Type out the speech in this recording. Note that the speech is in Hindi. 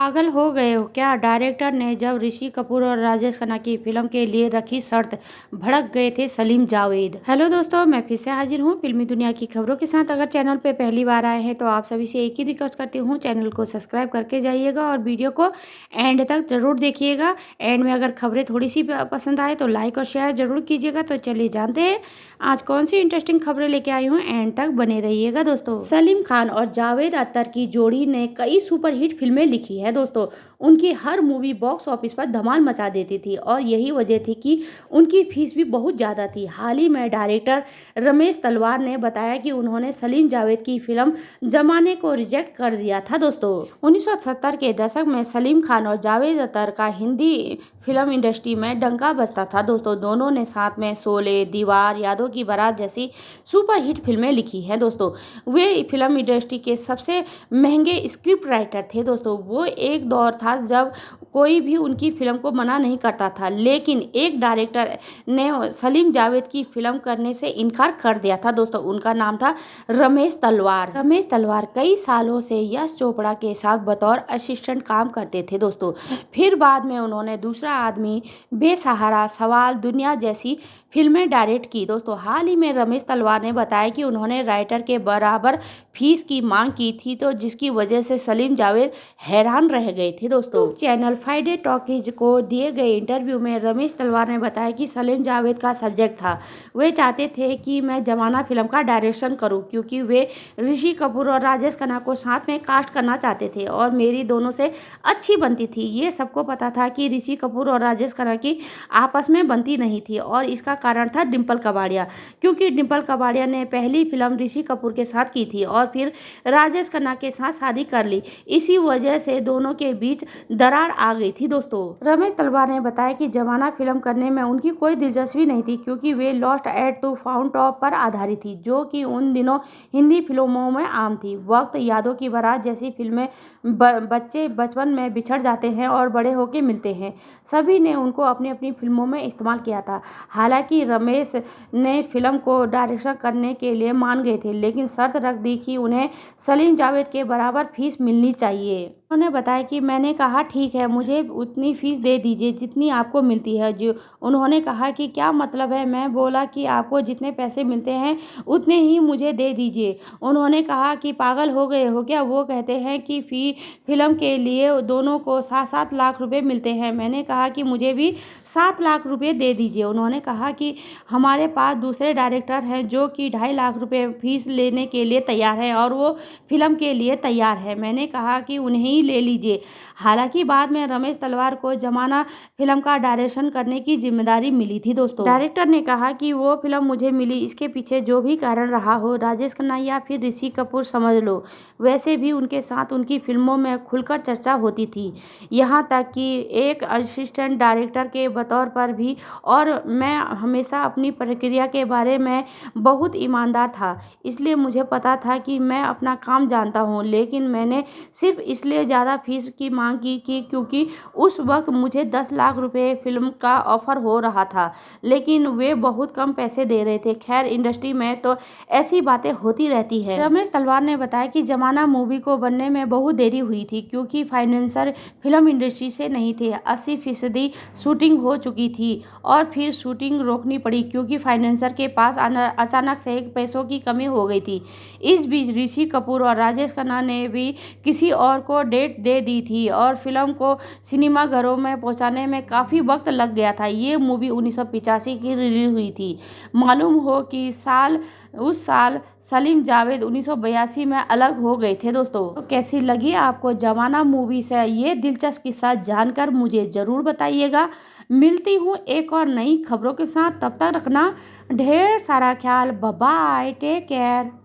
पागल हो गए हो क्या? डायरेक्टर ने जब ऋषि कपूर और राजेश खन्ना की फिल्म के लिए रखी शर्त, भड़क गए थे सलीम जावेद। हेलो दोस्तों, मैं फिर से हाजिर हूँ फिल्मी दुनिया की खबरों के साथ। अगर चैनल पे पहली बार आए हैं तो आप सभी से एक ही रिक्वेस्ट करती हूँ, चैनल को सब्सक्राइब करके जाइएगा और वीडियो को एंड तक जरूर देखिएगा। एंड में अगर खबरें थोड़ी सी पसंद आए तो लाइक और शेयर जरूर कीजिएगा। तो चलिए जानते हैं आज कौन सी इंटरेस्टिंग खबरें लेके आई हूँ, एंड तक बने रहिएगा दोस्तों। सलीम खान और जावेद अख्तर की जोड़ी ने कई सुपरहिट फिल्में लिखी है दोस्तों। उनकी हर मूवी बॉक्स ऑफिस पर धमाल मचा देती थी और यही वजह थी कि उनकी फीस भी बहुत ज़्यादा थी। हाल ही में डायरेक्टर रमेश तलवार ने बताया कि उन्होंने सलीम जावेद की फिल्म जमाने को रिजेक्ट कर दिया था दोस्तों। 1970 के दशक में सलीम खान और जावेद अख्तर का हिंदी फिल्म इंडस्ट्री में डंका बजता था दोस्तों। दोनों ने साथ में शोले, दीवार, यादों की बारात जैसी सुपरहिट फिल्में लिखी हैं दोस्तों। वे फिल्म इंडस्ट्री के सबसे महंगे स्क्रिप्ट राइटर थे दोस्तों। वो एक दौर था जब कोई भी उनकी फिल्म को मना नहीं करता था, लेकिन एक डायरेक्टर ने सलीम जावेद की फिल्म करने से इनकार कर दिया था दोस्तों। उनका नाम था रमेश तलवार। रमेश तलवार कई सालों से यश चोपड़ा के साथ बतौर असिस्टेंट काम करते थे दोस्तों। फिर बाद में उन्होंने दूसरा आदमी, बेसहारा, सवाल, दुनिया जैसी फिल्में डायरेक्ट की दोस्तों। हाल ही में रमेश तलवार ने बताया कि उन्होंने राइटर के बराबर फीस की मांग की थी, तो जिसकी वजह से सलीम जावेद हैरान रह गए थे दोस्तों। चैनल फ्राइडे टॉकीज को दिए गए इंटरव्यू में रमेश तलवार ने बताया कि सलीम जावेद का सब्जेक्ट था। वे चाहते थे कि मैं जमाना फिल्म का डायरेक्शन करूं, क्योंकि वे ऋषि कपूर और राजेश खन्ना को साथ में कास्ट करना चाहते थे और मेरी दोनों से अच्छी बनती थी। ये सबको पता था कि ऋषि कपूर और राजेश खन्ना की आपस में बनती नहीं थी और इसका कारण था डिम्पल कबाड़िया, क्योंकि डिम्पल कबाड़िया ने पहली फिल्म ऋषि कपूर के साथ की थी और फिर राजेश खन्ना के साथ शादी कर ली। इसी वजह से दोनों के बीच दरार आ गई थी दोस्तों। रमेश तलवार ने बताया कि जमाना फिल्म करने में उनकी कोई दिलचस्पी नहीं थी, क्योंकि वे लॉस्ट एट टू फाउंड टॉप पर आधारित थी, जो कि उन दिनों हिंदी फिल्मों में आम थी। वक्त, यादों की बारात जैसी फिल्में बच्चे बचपन में बिछड़ जाते हैं और बड़े होकर मिलते हैं, सभी ने उनको अपनी अपनी फिल्मों में इस्तेमाल किया था। हालांकि रमेश ने फिल्म को डायरेक्शन करने के लिए मान गए थे, लेकिन शर्त रख दी कि उन्हें सलीम जावेद के बराबर फीस मिलनी चाहिए। उन्होंने बताया कि मैंने कहा ठीक है, मुझे उतनी फीस दे दीजिए जितनी आपको मिलती है। जो उन्होंने कहा कि क्या मतलब है? मैं बोला कि आपको जितने पैसे मिलते हैं उतने ही मुझे दे दीजिए। उन्होंने कहा कि पागल हो गए हो क्या? वो कहते हैं कि फिल्म के लिए दोनों को 7-7 लाख रुपए मिलते हैं। मैंने कहा कि मुझे भी 7 लाख रुपए दे दीजिए। उन्होंने कहा कि हमारे पास दूसरे डायरेक्टर हैं जो कि 2.5 लाख रुपए फीस लेने के लिए तैयार हैं और वो फिल्म के लिए तैयार है। मैंने कहा कि उन्हें ही ले लीजिए। हालांकि बाद में रमेश तलवार को जमाना फिल्म का डायरेक्शन करने की जिम्मेदारी मिली थी दोस्तों। डायरेक्टर ने कहा कि वो फिल्म मुझे मिली, इसके पीछे जो भी कारण रहा हो, राजेश खन्ना या फिर ऋषि कपूर समझ लो, वैसे भी उनके साथ उनकी फिल्मों में खुलकर चर्चा होती थी, यहाँ तक कि एक असिस्टेंट डायरेक्टर के बतौर पर भी। और मैं हमेशा अपनी प्रक्रिया के बारे में बहुत ईमानदार था, इसलिए मुझे पता था कि मैं अपना काम जानता हूँ। लेकिन मैंने सिर्फ इसलिए ज़्यादा फीस की मांग की कि क्योंकि उस वक्त मुझे 10 लाख रुपए फिल्म का ऑफर हो रहा था, लेकिन वे बहुत कम पैसे दे रहे थे। खैर, इंडस्ट्री में तो ऐसी बातें होती रहती है। रमेश तलवार ने बताया कि जमाना मूवी को बनने में बहुत देरी हुई थी, क्योंकि फाइनेंसर फिल्म इंडस्ट्री से नहीं थे। 80% शूटिंग हो चुकी थी और फिर शूटिंग रोकनी पड़ी, क्योंकि फाइनेंसर के पास अचानक से पैसों की कमी हो गई थी। इस बीच ऋषि कपूर और राजेश खन्ना ने भी किसी और को डेट दे दी थी और फिल्म को सिनेमाघरों में पहुंचाने में काफ़ी वक्त लग गया था। ये मूवी 1985 की रिलीज हुई थी। मालूम हो कि उस साल सलीम जावेद 1982 में अलग हो गए थे दोस्तों। तो कैसी लगी आपको जमाना मूवी से ये दिलचस्प किस्सा जानकर मुझे ज़रूर बताइएगा। मिलती हूँ एक और नई खबरों के साथ, तब तक रखना ढेर सारा ख्याल। Bye bye, take care.